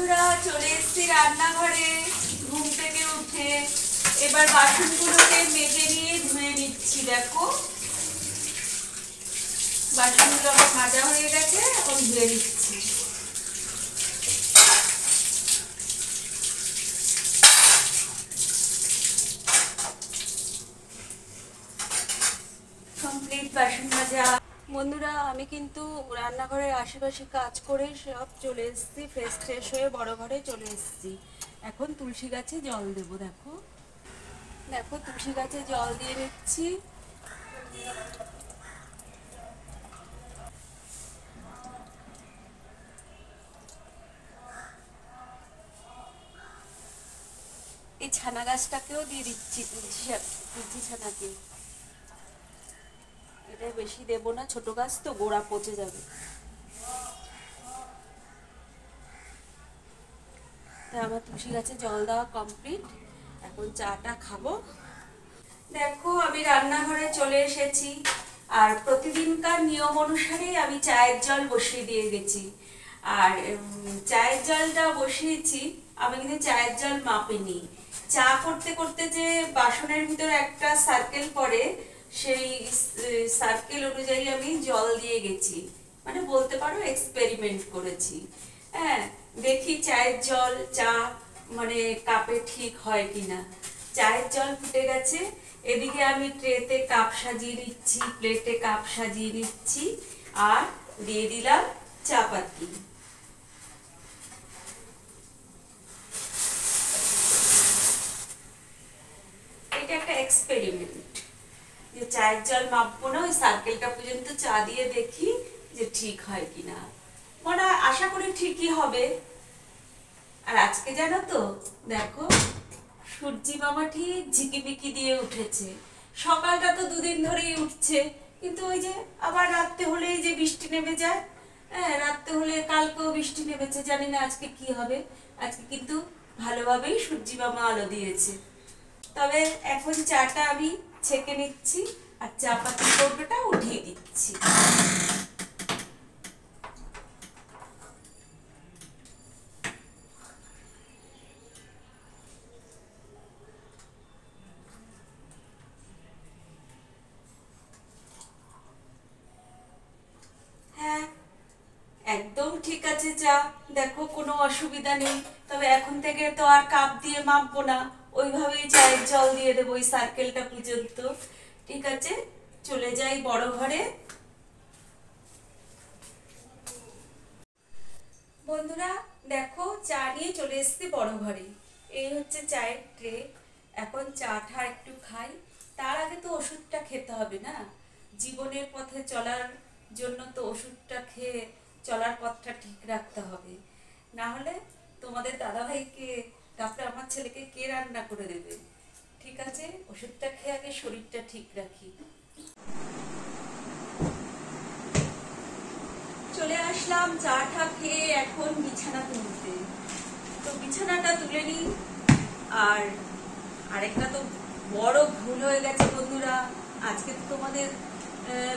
বন্ধুরা চলে এসেছি রান্নাঘরে ঘুম থেকে উঠে। এবার বাসনগুলোকে মেজে নিয়ে ধুয়ে নিচ্ছি। দেখো বাসনগুলো আমার মাজা হয়ে গেছে, এখন ধুয়ে নিচ্ছি। কমপ্লিট বাসন মাজা। বন্ধুরা আমি কিন্তু রান্নাঘরের আশেপাশে কাজ করে সব চলে এসেছি, ফ্রেশ হয়ে বড় ঘরে চলে এসেছি। এখন তুলসী গাছে জল দেবো। দেখো দেখো তুলসী গাছে জল দিয়ে নিচ্ছি। এই ছানা গাছটাকেও দিয়ে দিচ্ছি, তুলসী ছানাকে। এটা বেশি দেবো না, ছোট গাছ তো গোড়া পচে যাবে। তা আমার তুলসী গাছে জল দেওয়া কমপ্লিট। এখন চাটা খাবো। দেখো আমি রান্নাঘরে চলে এসেছি, আর প্রতিদিনকার নিয়ম অনুসারে আমি চায়ের জল বসিয়ে দিয়ে গেছি। আর চায়ের জলটা বসিয়েছি, আমি কিন্তু চায়ের জল মাপিনি। চা করতে করতে যে বাসনের ভিতরে একটা সার্কেল পড়ে, সেই সার্কেল অনুযায়ী আমি জল দিয়ে গেছি। মানে বলতে পারো এক্সপেরিমেন্ট করেছি। হ্যাঁ, দেখি চায়ের জল চা মানে কাপে ঠিক হয় কিনা। চায়ের জল ফুটে গেছে। এদিকে আমি ট্রেতে কাপ সাজিয়ে নিচ্ছি, প্লেটে কাপ সাজিয়ে নিচ্ছি, আর দিয়ে দিলাম চা পাতি। এটা একটা এক্সপেরিমেন্ট, যে চায়ের জল মাপবো না, ওই সার্কেলটা পর্যন্ত চা দিয়ে দেখি যে ঠিক হয় কিনা। মনে হয় আশা করি ঠিকই হবে। আর আজকে জানো তো, দেখো সূর্যি মামা ঠিক ঝিকিমিকি দিয়ে উঠেছে। সকালটা তো দুদিন ধরেই উঠছে, কিন্তু ওই যে আবার রাত্রে হলেই যে বৃষ্টি নেমে যায়। হ্যাঁ, রাত্রে হলে কালকেও বৃষ্টি নেমেছে, জানি না আজকে কি হবে। আজকে কিন্তু ভালোভাবেই সূর্যি মামা আলো দিয়েছে। তবে এখন চাটা আমি ছেঁকে নিচ্ছি, আর চা পাতির কৌটোটা উঠিয়ে দিচ্ছি। হ্যাঁ, একদম ঠিক আছে চা। দেখো কোনো অসুবিধা নেই। তবে এখন থেকে তো আর কাপ দিয়ে মাপবো না, ওইভাবেই চায়ের জল দিয়ে দেবো ওই সার্কেলটা পর্যন্ত। ঠিক আছে, চলে যাই বড় ঘরে। বন্ধুরা দেখো চা নিয়ে চলে এসেছি বড় ঘরে। এই হচ্ছে চায়ের ট্রে। এখন চাটা একটু খাই, তার আগে তো ওষুধটা খেতে হবে না। জীবনের পথে চলার জন্য তো ওষুধটা খেয়ে চলার পথটা ঠিক রাখতে হবে। না হলে তোমাদের দাদাভাইকে, তারপরে আমার ছেলেকে কে রান্না করে দেবে। ঠিক আছে, ওষুধটা খেয়ে আগে শরীরটা ঠিক রাখি। চলে আসলাম চাটা খেয়ে এখন বিছানা তুলতে। তো বিছানাটা তুলে নিই। আর আরেকটা তো বড় ভুল হয়ে গেছে বন্ধুরা, আজকে তো তোমাদের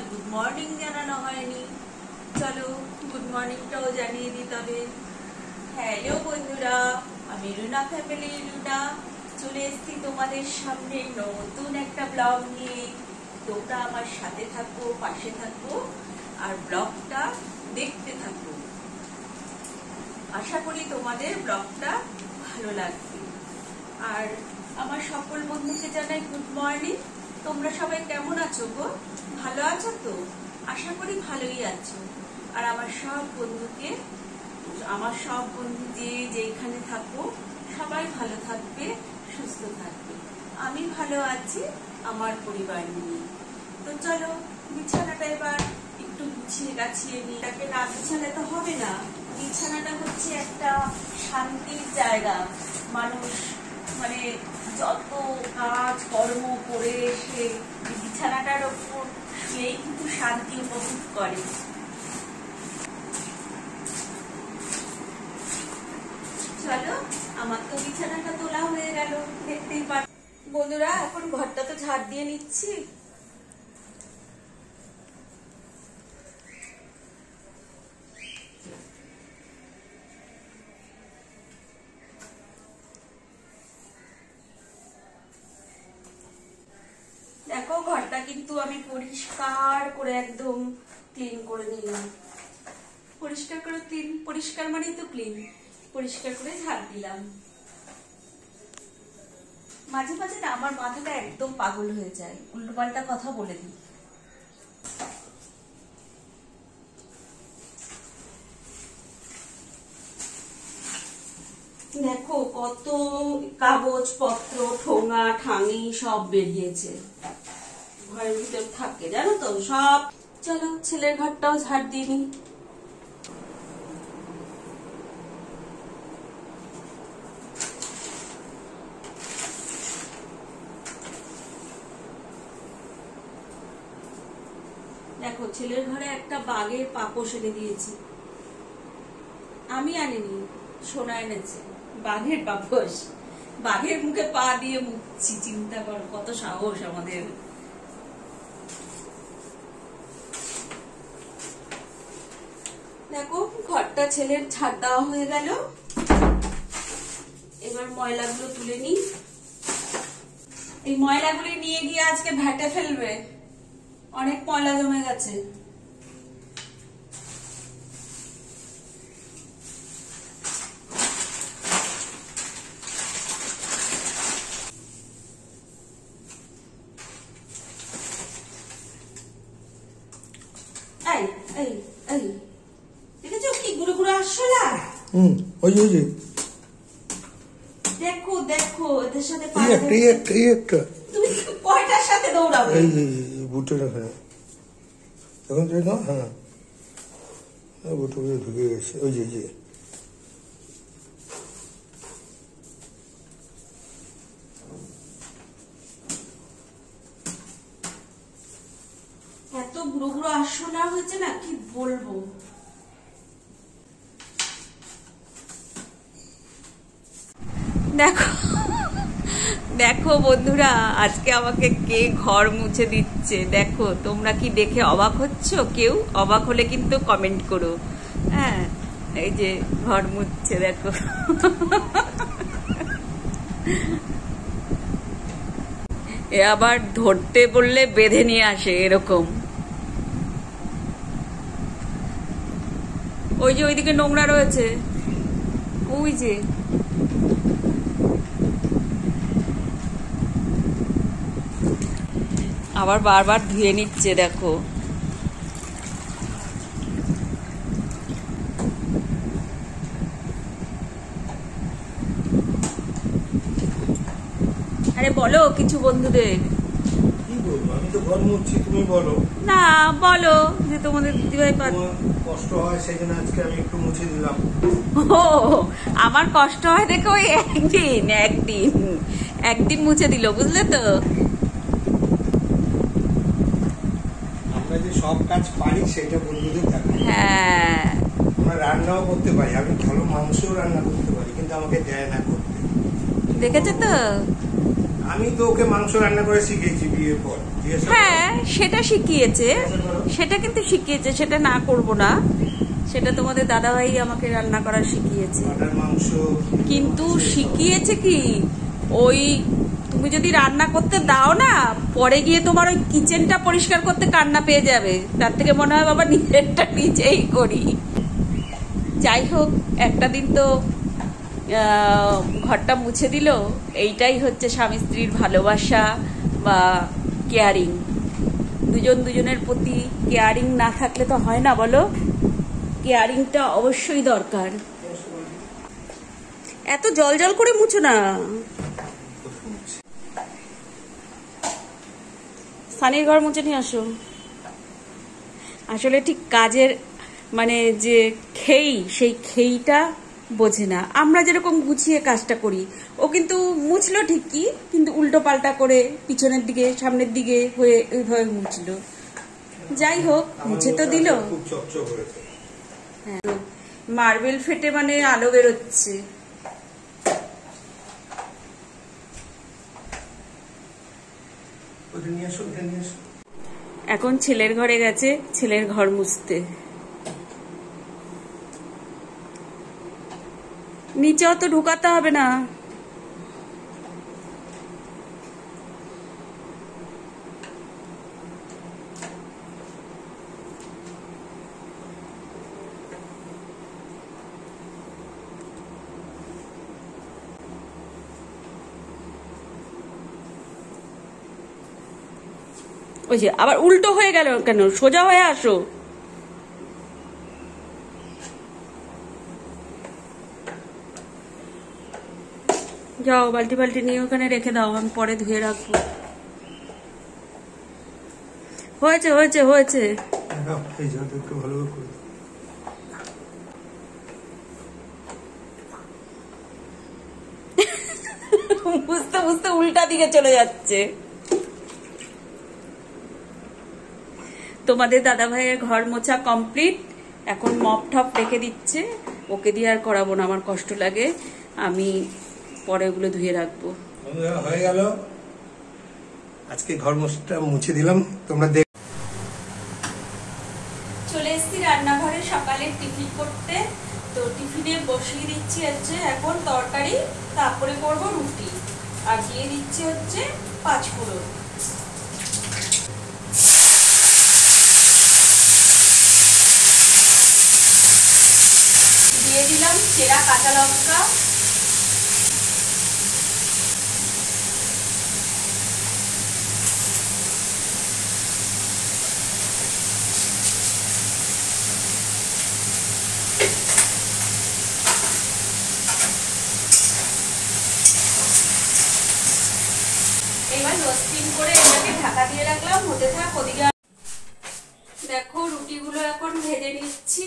গুড মর্নিং জানানো হয়নি। চলো গুড মর্নিংটাও জানিয়ে দিই তবে। হ্যালো বন্ধুরা, আমি রুনা ফ্যামিলি রুনা চলে এসেছি তোমাদের সামনে নতুন একটা ব্লগ নিয়ে। তোমরা আমার সাথে থাকো, পাশে থাকো, আর ব্লগটা দেখতে থাকো। আশা করি তোমাদের ব্লগটা ভালো লাগবে। আর আমার সকল বন্ধুকে জানাই গুড মর্নিং। তোমরা সবাই কেমন আছো গো? ভালো আছো তো? আশা করি ভালোই আছো। আর আমার সব বন্ধু যে যেখানে থাকো সবাই ভালো থাকবে, সুস্থ থাকবে। আমি ভালো আছি আমার পরিবার নিয়ে। তো চলো বিছানাটা এবার একটু গুছিয়ে গাছিয়ে নিই। তাকে না বিছালে তো হবে না। বিছানাটা হচ্ছে একটা শান্তির জায়গা। মানুষ মানে যত কাজ কর্ম করে এসে বিছানাটার ওপর শুয়েই কিন্তু শান্তি উপভোগ করে। চলো, আমার তো বিছানাটা তোলা হয়ে গেল, দেখতেই পাচ্ছ বন্ধুরা। এখন ঘরটা তো ঝাড় দিয়ে নিচ্ছি। দেখো ঘরটা কিন্তু আমি পরিষ্কার করে একদম ক্লিন করে নিলাম। পরিষ্কার করে ক্লিন, পরিষ্কার মানেই তো ক্লিন। পরিষ্কার করে ঝাড় দিলাম। মাঝে মাঝে না আমার মাথাটা একদম পাগল হয়ে যায়, উল্টোপাল্টা কথা বলে দিই। দেখো কত কাগজ পত্র, ঠোঙা ঠাঙি সব বেরিয়েছে, ঘরের ভিতর থাকে জানো তো সব। চলো ছেলের ঘরটাও ঝাড় দিয়ে নি। দেখো ছেলের ঘরে একটা বাঘের পাপোশ এনে দিয়েছি, আমি আনিনি, সোনা এনেছে বাঘের পাপোশ। বাঘের মুখে পা দিয়ে মুছছি, চিন্তা করো কত সাহস আমাদের। দেখো ঘরটা ছেলের ছাড় দেওয়া হয়ে গেল, এবার ময়লাগুলো তুলে নিই। এই ময়লাগুলো নিয়ে গিয়ে আজকে ভ্যাটে ফেলবে, অনেক ময়লা জমে গেছে। দেখেছো কি গুঁড়ো গুঁড়ো আরশোলা? ওই দেখো দেখো এদের সাথে তুমি কয়টার সাথে দৌড়াবে? এই বুটের ওখানে এখন তো না, হ্যাঁ বুটো ঢুকে গেছে। ওই যে এত গুঁড়ো গুঁড়ো আরশোলা হয়েছে না কি বলবো। দেখো দেখো বন্ধুরা, আজকে আমাকে কে ঘর মুছে দিচ্ছে। দেখো তোমরা কি দেখে অবাক হচ্ছ? কেউ অবাক হলে কিন্তু কমেন্ট করো। হ্যাঁ এই যে ঘর মুছছে দেখো। এ আবার ধরতে বললে বেঁধে নিয়ে আসে এরকম। ওই যে ওইদিকে নোংরা রয়েছে, ওই যে আবার বারবার ধুয়ে নিচ্ছে দেখো। আরে বলো কিছু বন্ধুদের। কি বলবো, আমি তো ঘর মুছছি, তুমি বলো না। বলো যে তোমাদের দিদিভাই কষ্ট হয় সেই জন্য আজকে আমি একটু মুছে দিলাম। ও আমার কষ্ট হয় দেখো, ওই একদিন মুছে দিল, বুঝলে তো। আমরা যে সব কাজ পারি সেটা বন্ধুদের থাকে। হ্যাঁ আমরা রান্নাও করতে পারি, আমি ভালো মাংসও রান্না করতে পারি, কিন্তু আমাকে দেয় না করতে। দেখেছো তো, আমি তো ওকে মাংস রান্না করে শিখিয়েছি বিয়ের পর। হ্যাঁ সেটা শিখিয়েছে, সেটা কিন্তু শিখিয়েছে, সেটা না করব না। সেটা তোমাদের দাদাভাই আমাকে রান্না করা শিখিয়েছে। মাংস কিন্তু শিখিয়েছে কি, ওই তুমি যদি রান্না করতে দাও না, পরে গিয়ে তোমার ওই কিচেনটা পরিষ্কার করতে কান্না পেয়ে যাবে। তার থেকে মনে হয় বাবা নিজেরটা নিজেই করি। যাই হোক, একটা দিন তো ঘরটা মুছে দিল। এইটাই হচ্ছে স্বামী স্ত্রীর ভালোবাসা বা কেয়ারিং। দুজন দুজনের প্রতি কেয়ারিং না থাকলে তো হয় না, বলো। কেয়ারিংটা অবশ্যই দরকার। এত জল জল করে মুছো না। সানির ঘর মুছে নিয়ে আসো। আসলে ঠিক কাজের মানে যে সেই খেইটা বোঝে না। আমরা যেরকম গুছিয়ে কাজটা করি, ও কিন্তু মুছলো ঠিকই, কিন্তু উল্টো পাল্টা করে পিছনের দিকে সামনের দিকে হয়ে ওইভাবে মুছলো। যাই হোক, মুছে তো দিল। হ্যাঁ, মার্বেল ফেটে মানে আলো বেরোচ্ছে। এখন ছেলের ঘরে গেছে ছেলের ঘর মুছতে। নিচে অত ঢুকাতে হবে না। ওই যে আবার উল্টো হয়ে গেল কেন, সোজা হয়ে আসো। যাও বালতি বালতি নিয়ে ওখানে রেখে দাও, আমি পরে ধুয়ে রাখবো। হয়েছে হয়েছে হয়েছে। একটু ভালো করে বুঝতে বুঝতে উল্টা দিকে চলে যাচ্ছে। তোমাদের দাদা ভাইয়ের ঘর মোছা কমপ্লিট, এখন মপ টপ রেখে দিচ্ছে। ওকে দিয়ে আর করাবো না, আমার কষ্ট লাগে, আমি পরে ওগুলো ধুয়ে রাখবো। হয়ে গেল, আজকে ঘর মোছাটা মুছে দিলাম। তোমরা চলে এসেছি রান্নাঘরে সকালে টিফিন করতে। তো টিফিনে বসিয়ে দিচ্ছি হচ্ছে এখন তরকারি, তারপরে করব রুটি, আর দিয়ে দিচ্ছি হচ্ছে 5 ফোড়ন। দিয়ে দিলাম চেরা কাঁচা লঙ্কা, এবার রোস্টিং করে এটাকে ঢাকা দিয়ে রাখলাম, হতে থাক। ওদিকে দেখো রুটিগুলো এখন ভেজে নিচ্ছি।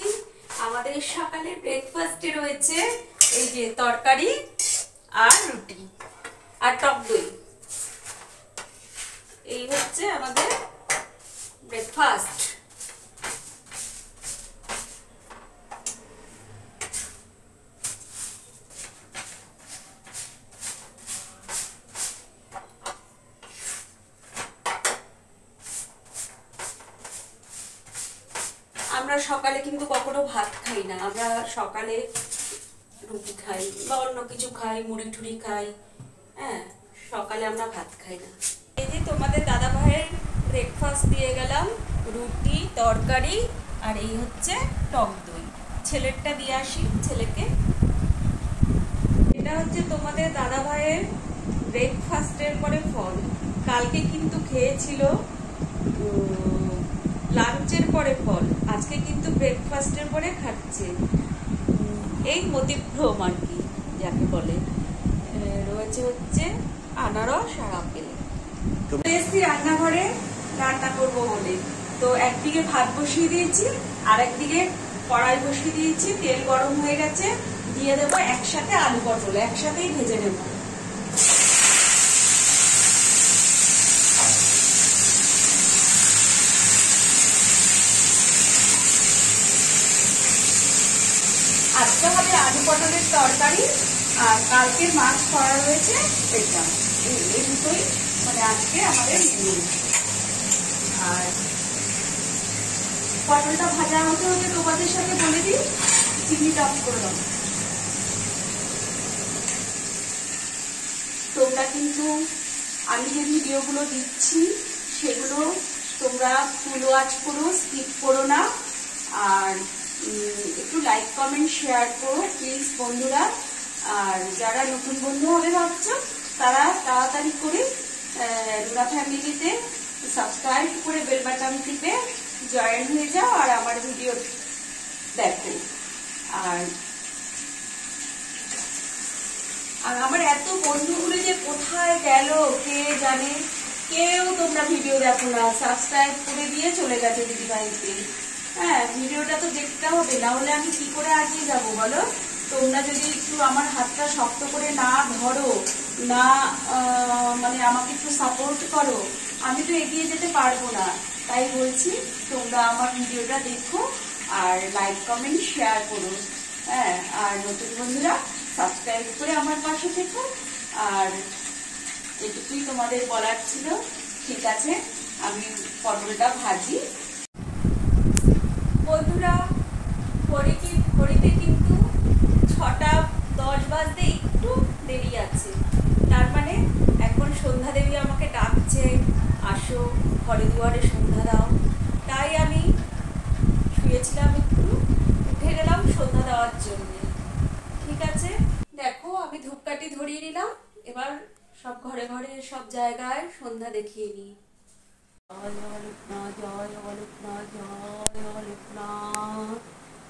আমাদের সকালে ব্রেকফাস্টে রয়েছে এই যে তরকারি আর রুটি আর টক দই, এই হচ্ছে আমাদের ব্রেকফাস্ট। আমরা সকালে কিন্তু কখনো ভাত খাই না, আমরা সকালে রুটি খাই বা অন্য কিছু খাই, মুড়ি টুড়ি খাই। হ্যাঁ, সকালে আমরা ভাত খাই না। এই যে তোমাদের দাদা ভাইয়ের ব্রেকফাস্ট দিয়ে গেলাম, রুটি তরকারি আর এই হচ্ছে টক দই। ছেলেরটা দিয়ে আসি ছেলেকে। এটা হচ্ছে তোমাদের দাদা ভাইয়ের ব্রেকফাস্টের পরে ফল। কালকে কিন্তু খেয়েছিল লাঞ্চের পরে ফল, আজকে কিন্তু ব্রেকফাস্টের পরে খাচ্ছে। এই মতিভ্রম আর কি যাকে বলে। রয়েছে হচ্ছে আনারস আর আপেল। এসছি রান্নাঘরে রান্না করবো বলে, তো একদিকে ভাত বসিয়ে দিয়েছি আর একদিকে কড়াই বসিয়ে দিয়েছি। তেল গরম হয়ে গেছে, দিয়ে দেবো একসাথে আলু পটল, একসাথেই ভেজে নেবো। আজকে হবে আলু পটলের তরকারি, আর কালকের মাছ করা রয়েছে এটা, এই দুটোই মানে আজকে আমাদের মেনু। আর পটলটা ভাজা হতে হতে তোমাদের সাথে বলে দিই চিনিটা অফ করে দাও। তোমরা কিন্তু আমি যে ভিডিওগুলো দিচ্ছি সেগুলো তোমরা ফুল ওয়াচ করো, স্কিপ করো না। আর একটু লাইক কমেন্ট শেয়ার করো প্লিজ বন্ধুরা। আর যারা নতুন বন্ধু হবে ভাবছো তারা তাড়াতাড়ি করে রুনা ফ্যামিলিতে সাবস্ক্রাইব করে বেল বাটন টিপে জয়েন হয়ে যাও আর আমার ভিডিও দেখো। আর আমার এত বন্ধুগুলো যে কোথায় গেল কে জানে, কেউ তোমরা ভিডিও দেখো না, সাবস্ক্রাইব করে দিয়ে চলে গেছে দিদিভাইকে। হ্যাঁ, ভিডিওটা তো দেখতে হবে, না হলে আমি কি করে এগিয়ে যাবো বলো? তোমরা যদি একটু আমার হাতটা শক্ত করে না ধরো, না মানে আমাকে একটু সাপোর্ট করো, আমি তো এগিয়ে যেতে পারবো না। তাই বলছি তোমরা আমার ভিডিওটা দেখো আর লাইক কমেন্ট শেয়ার করো। হ্যাঁ, আর নতুন বন্ধুরা সাবস্ক্রাইব করে আমার পাশে থেকো। আর এটুকুই তোমাদের বলার ছিল। ঠিক আছে, আমি পটলটা ভাজি। বন্ধুরা ঘড়িতে কিন্তু 6:10 বাজতে একটু দেরি আছে, তার মানে এখন সন্ধ্যা দেবী আমাকে ডাকছে, আসো ঘরে দুয়ারে সন্ধ্যা দাও। তাই আমি শুয়েছিলাম, একটু উঠে গেলাম সন্ধ্যা দেওয়ার জন্য। ঠিক আছে, দেখো আমি ধূপকাঠি ধরিয়ে নিলাম, এবার সব ঘরে ঘরে সব জায়গায় সন্ধ্যা দেখিয়ে নিই। জয় অলিপনা, জয় অলিপনা, জয় অলিপনা,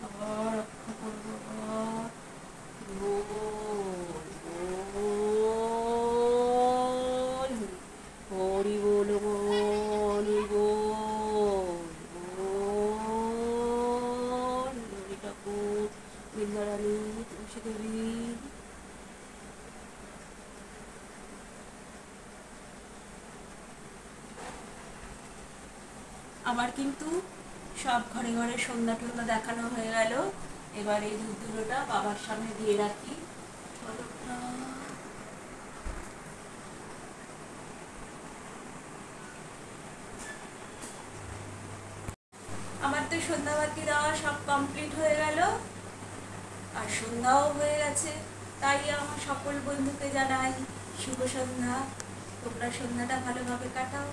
আবার রক্ষা করবো আবার। বল হরি বল, হরি বল, হরি ঠাকুর, বৃন্দারানী, তুলসী দেবী। আমার কিন্তু সব ঘরে ঘরে সন্ধ্যা টন্ধ্যা দেখানো হয়ে গেল। এবার এই দুধগুলোটা বাবার সামনে দিয়ে রাখি। আমার তো সন্ধ্যাবাতি দেওয়া সব কমপ্লিট হয়ে গেল, আর সন্ধ্যাও হয়ে গেছে। তাই আমার সকল বন্ধুকে জানাই শুভ সন্ধ্যা। তোমরা সন্ধ্যাটা ভালোভাবে কাটাও।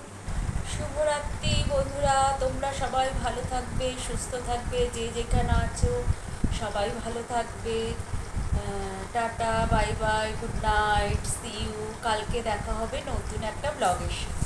শুভরাত্রি বন্ধুরা, তোমরা সবাই ভালো থাকবে, সুস্থ থাকবে, যে যেখানে আছো সবাই ভালো থাকবে। Tata, bye bye, good night, see you. কালকে দেখা হবে নতুন একটা ব্লগের সাথে।